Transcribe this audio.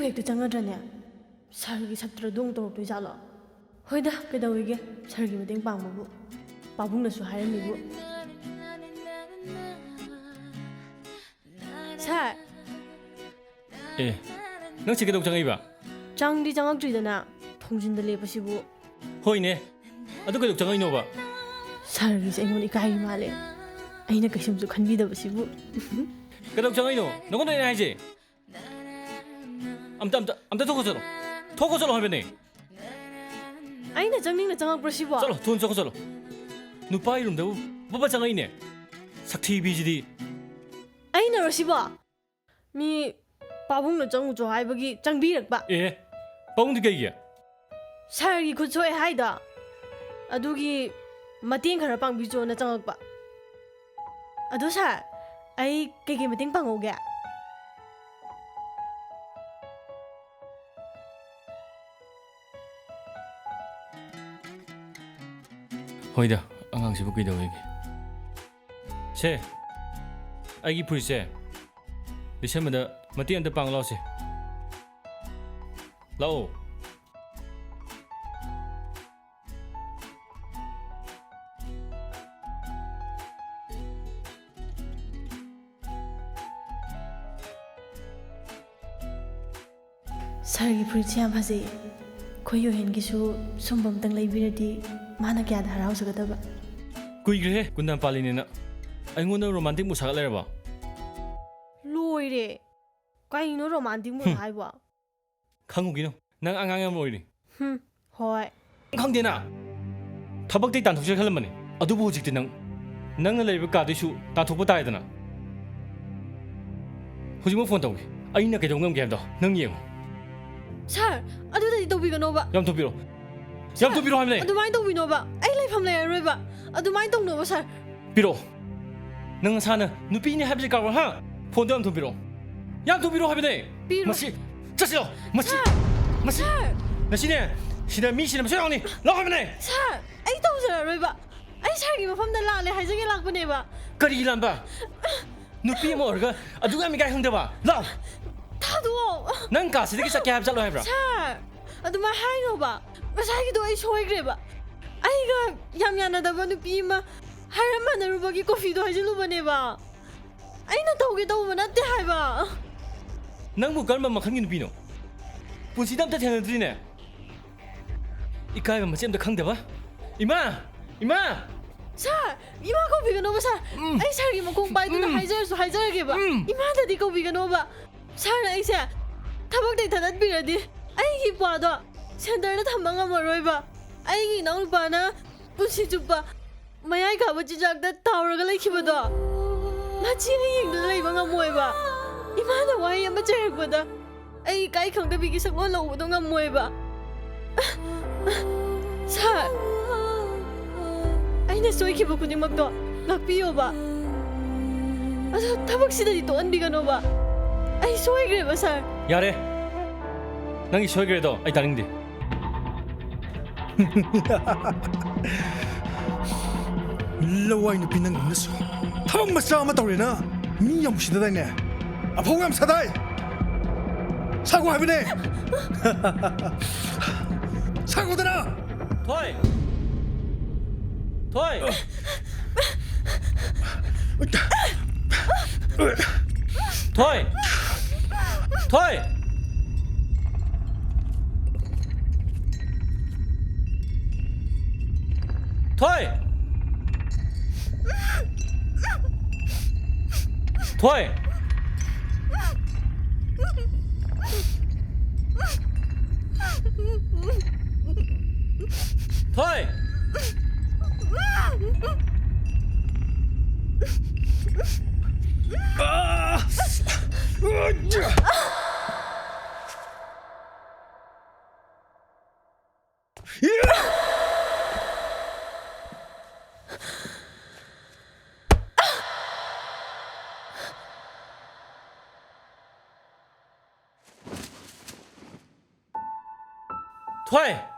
ꯍꯦꯛꯇ ꯆꯪꯒꯗ꯭ꯔꯅꯦ ꯁꯥꯔꯒꯤ ꯁꯛꯇ꯭ꯔꯗꯣꯡ ꯇꯧꯔꯛꯇꯣꯏ ꯖꯥꯠꯂꯣ ꯍꯣꯏꯗ ꯀꯩꯗꯧꯋꯤꯒꯦ ꯁꯥꯔꯒꯤ ꯃꯇꯦꯡ ꯄꯥꯡꯕꯕꯨ ꯄꯥꯕꯨꯡꯅꯁꯨ ꯍꯥꯏꯔꯝꯃꯤꯕꯨ ꯁꯥꯔ ꯅꯪ ꯀꯩꯗꯧ ꯆꯪꯉꯛꯏꯕ ꯆꯪꯗꯤ ꯆꯪꯉꯛꯇ꯭ꯔꯤꯗꯅ ꯊꯣꯡꯖꯤꯟꯗ ꯂꯦꯞꯄꯁꯤꯕꯨ ꯍꯣꯏꯅꯦ ꯑꯗꯨ ꯀꯩꯗꯧ ꯆꯪꯉꯛꯏꯅꯣꯕ ꯁꯥꯔꯒꯤꯁꯦ ꯑꯩꯉꯣꯟꯗ ꯏꯀꯥꯏꯔꯤ ꯃꯥꯜꯂꯦ ꯑꯩꯅ ꯀꯩꯁꯨꯝꯁꯨ ꯈꯟꯕꯤꯗꯕꯁꯤꯕꯨ ꯀꯩꯗꯧ ꯆꯪꯉꯛꯏꯅꯣ ꯅꯪꯉꯣꯟꯗ ꯑꯩꯅ ꯍꯥꯏꯁꯦ ꯑꯝꯇ ꯊꯣꯛꯈꯣ ꯆꯠꯂꯣ ꯍꯥꯏꯕꯅꯦ ꯑꯩꯅ ꯆꯪꯅꯤꯡꯅ ꯆꯪꯉꯛꯄ꯭ꯔꯣ ꯁꯤꯕꯣ ꯆꯠꯂꯣ ꯊꯨꯅ ꯆꯠꯂꯣ ꯅꯨꯄꯥꯒꯤ ꯔꯨꯝꯗꯕꯨ ꯕꯕꯥ ꯆꯪꯉꯛꯏꯅꯦ ꯁꯛꯊꯤꯕꯤꯁꯤꯗꯤ ꯑꯩꯅꯔꯣ ꯁꯤꯕꯣ ꯃꯤ ꯄꯥꯕꯨꯡꯅ ꯆꯪꯉꯨꯆꯣ ꯍꯥꯏꯕꯒꯤ ꯆꯪꯕꯤꯔꯛꯄ ꯄꯥꯕꯨꯡꯗꯤ ꯀꯩꯒꯤ ꯁꯥꯔꯒꯤ ꯈꯨꯠ ꯁꯣꯛꯑꯦ ꯍꯥꯏꯗꯣ ꯑꯗꯨꯒꯤ ꯃꯇꯦꯡ ꯈꯔ ꯄꯥꯡꯕꯤꯆꯣꯅ ꯆꯪꯉꯛꯄ ꯑꯗꯣ ꯁꯥꯔ ꯑꯩ ꯀꯩꯀꯩ ꯃꯇꯦꯡ ꯄꯥꯡꯉꯧꯒꯦ ꯍꯣꯏꯗ ꯑꯉꯥꯡꯁꯤꯕꯨ ꯀꯩꯗꯧꯋꯦꯒꯦ ꯁꯦ ꯑꯩꯒꯤ ꯐꯨꯔꯤꯠꯁꯦ ꯂꯤꯁꯟꯕꯗ ꯃꯇꯦꯡ ꯑꯝꯇ ꯄꯥꯡ ꯂꯥꯛꯑꯣꯁꯦ ꯂꯥꯛꯑꯣ ꯁꯥꯔꯒꯤ ꯐꯨꯔꯤꯠꯁꯦ ꯌꯥꯝ ꯐꯖꯩ ꯑꯩꯈꯣꯏ ꯌꯣꯍꯦꯟꯒꯤꯁꯨ ꯁꯨꯝꯕ ꯑꯝꯇꯪ ꯂꯩꯕꯤꯔꯗꯤ ꯃꯥꯅ ꯀꯌꯥꯗ ꯍꯔꯥꯎꯖꯒꯗꯕ ꯀꯨꯏꯈ꯭ꯔꯦꯍꯦ ꯀꯨꯟꯗꯥꯝ ꯄꯥꯜꯂꯤꯅꯦꯅ ꯑꯩꯉꯣꯟꯗ ꯔꯣꯃꯥꯟꯇꯤꯛ ꯃꯨꯠ ꯁꯥꯒꯠ ꯂꯩꯔꯕ ꯂꯣꯏꯔꯦ ꯀꯩꯅꯣ ꯔꯣꯃꯥꯟꯇꯤꯛ ꯃꯨꯠ ꯍꯥꯏꯕꯣ ꯈꯪꯉꯨꯒꯤꯅꯣ ꯅꯪ ꯑꯉꯥꯡ ꯌꯥꯝ ꯑꯣꯏꯔꯤ ꯍꯣꯏ ꯈꯪꯗꯦꯅ ꯊꯕꯛꯇꯩ ꯇꯥꯟꯊꯣꯛꯁꯤꯔ ꯈꯜꯂꯝꯕꯅꯤ ꯑꯗꯨꯕꯨ ꯍꯧꯖꯤꯛꯇꯤ ꯅꯪꯅ ꯂꯩꯔꯤꯕ ꯀꯥꯗꯩꯁꯨ ꯇꯥꯟꯊꯣꯛꯄ ꯇꯥꯔꯦꯗꯅ ꯍꯧꯖꯤꯛꯃꯛ ꯐꯣꯟ ꯇꯧꯒꯦ ꯑꯩꯅ ꯀꯩꯗꯧ ꯉꯝꯒꯦ ꯍꯥꯏꯕꯗꯣ ꯅꯪ ꯌꯦꯡꯉꯨ ꯁꯥꯔ ꯑꯗꯨꯗꯗꯤ ꯇꯧꯕꯤꯒꯅꯣꯕ ꯌꯥꯝ ꯇꯧꯕꯤꯔꯣ ꯍꯥꯏꯕꯅꯦ ꯑꯗꯨꯃꯥꯏꯅ ꯇꯧꯕꯤꯅꯣꯕ ꯑꯩ ꯂꯩꯐꯝ ꯂꯩꯔꯔꯣꯏꯕ ꯑꯗꯨꯃꯥꯏꯅ ꯇꯧꯅꯣꯕ ꯁꯥꯔ ꯄꯤꯔꯛꯑꯣ ꯅꯪ ꯅꯁꯥꯅ ꯅꯨꯄꯤꯅꯦ ꯍꯥꯏꯕꯁꯦ ꯀꯥꯎꯔꯣ ꯐꯣꯟꯗꯣ ꯌꯥꯝ ꯊꯨꯕꯤꯔꯛꯑꯣ ꯍꯥꯏꯕꯅꯦ ꯃꯁꯤ ꯆꯠꯁꯤꯂꯣ ꯃꯁꯤ ꯉꯁꯤꯅꯦ ꯁꯤꯗ ꯃꯤ ꯁꯤꯅꯕꯁꯨ ꯌꯥꯎꯅꯤ ꯂꯥꯛꯑꯣ ꯍꯥꯏꯕꯅꯦ ꯁꯥꯔ ꯑꯩ ꯇꯧꯖꯔꯔꯣꯏꯕ ꯑꯩ ꯁꯥꯔꯒꯤ ꯃꯐꯝꯗ ꯂꯥꯜꯂꯦ ꯍꯥꯏꯖꯒꯦ ꯂꯥꯛꯄꯅꯦꯕ ꯀꯔꯤ ꯂꯥꯟꯕ ꯅꯨꯄꯤ ꯑꯃ ꯑꯣꯏꯔꯒ ꯑꯗꯨꯛ ꯌꯥꯝ ꯏꯀꯥꯏ ꯈꯪꯗꯕ ꯂꯥꯛꯑꯣ ꯊꯥꯗꯣꯛꯑꯣ ꯅꯪ ꯀꯥꯁꯤꯗꯒꯤ ꯆꯠꯀꯦ ꯍꯥꯏꯕ ꯆꯠꯂꯣ ꯍꯥꯏꯕ꯭ꯔꯥ ꯁꯥꯔ ꯑꯗꯨꯃꯥꯏꯅ ꯍꯥꯏꯅꯣꯕ ꯉꯁꯥꯏꯒꯤꯗꯣ ꯑꯩ ꯁꯣꯏꯈ꯭ꯔꯦꯕ ꯑꯩꯒ ꯌꯥꯝ ꯌꯥꯅꯗꯕ ꯅꯨꯄꯤ ꯑꯃ ꯍꯥꯏꯔꯝꯃꯅꯔꯨꯕꯒꯤ ꯀꯣꯐꯤꯗꯣ ꯍꯩꯖꯤꯜꯂꯨꯕꯅꯦꯕ ꯑꯩꯅ ꯇꯧꯒꯦ ꯇꯧꯕ ꯅꯠꯇꯦ ꯍꯥꯏꯕ ꯅꯪꯕꯨ ꯀꯔꯝꯕ ꯃꯈꯜꯒꯤ ꯅꯨꯄꯤꯅꯣ ꯄꯨꯟꯁꯤꯗ ꯑꯝꯇ ꯊꯦꯡꯅꯗ꯭ꯔꯤꯅꯦ ꯏꯀꯥꯏꯕ ꯃꯆꯦꯠ ꯑꯝꯇ ꯈꯪꯗꯕ ꯏꯃꯥ ꯁꯥꯔ 이마 ꯀꯧꯕꯤꯒꯅꯣꯕ ꯁꯥꯔ ꯑꯩ ꯁꯥꯔꯒꯤ ꯃꯈꯣꯡ ꯄꯥꯏꯗꯨꯅ ꯍꯥꯏꯖꯔꯁꯨ ꯍꯥꯏꯖꯔꯒꯦꯕ 이마ꯗꯗꯤ ꯀꯧꯕꯤꯒꯅꯣꯕ ꯁꯥꯔꯅ ꯑꯩꯁꯦ ꯊꯕꯛꯇꯩ ꯊꯥꯗꯠꯄꯤꯔꯗꯤ ꯑꯩꯒꯤ ꯏꯄꯥꯗꯣ ꯁꯦꯟꯇꯔꯗ ꯊꯝꯕ ꯉꯝꯃꯔꯣꯏꯕ ꯑꯩꯒꯤ ꯏꯅꯥꯎꯅꯨꯄꯥꯅ ꯄꯨꯟꯁꯤ ꯆꯨꯞꯄ ꯃꯌꯥꯏ ꯀꯥꯕ ꯆꯤꯟꯖꯥꯛꯇ ꯇꯥꯎꯔꯒ ꯂꯩꯈꯤꯕꯗꯣ ꯃꯆꯦꯅ ꯌꯦꯡꯗꯨꯅ ꯂꯩꯕ ꯉꯝꯃꯣꯏꯕ 이마ꯅ ꯋꯥꯍꯩ ꯑꯃ ꯆꯩꯔꯛꯄꯗ ꯑꯩ ꯏꯀꯥꯏ ꯈꯪꯗꯕꯤꯒꯤ ꯁꯛꯂꯣꯟ ꯂꯧꯕꯗꯣ ꯉꯝꯃꯣꯏꯕ ꯁꯥꯔ ꯑꯩꯅ ꯁꯣꯏꯈꯤꯕ ꯈꯨꯗꯤꯡꯃꯛꯇꯣ ꯉꯥꯛꯄꯤꯌꯣꯕ ꯑꯗꯣ ꯊꯕꯛꯁꯤꯗꯗꯤ ꯇꯣꯛꯍꯟꯕꯤꯒꯅꯣꯕ ꯑꯩ ꯁꯣꯏꯈ꯭ꯔꯦꯕ ꯁꯥꯔ ꯌꯥꯔꯦ ꯅꯪꯒꯤ ꯁꯣꯏꯈ꯭ꯔꯦꯗꯣ ꯑꯩ ꯇꯥꯅꯤꯡꯗꯦ ꯂꯋꯥꯏ ꯅꯨꯄꯤ ꯅꯪꯅꯁꯨ ꯊꯕꯛ ꯃꯆꯥ ꯑꯃ ꯇꯧꯔꯦꯅ ꯃꯤ ꯌꯥꯝ ꯎꯁꯤꯠꯇꯗꯥꯏꯅꯦ ꯑꯐꯧ ꯌꯥꯝ ꯁꯥꯗꯥꯏ ꯁꯥꯒꯣ ꯍꯥꯏꯕꯅꯦ ꯁꯥꯒꯣꯗꯅ ꯊꯣꯏ ꯊꯣꯏ Thôi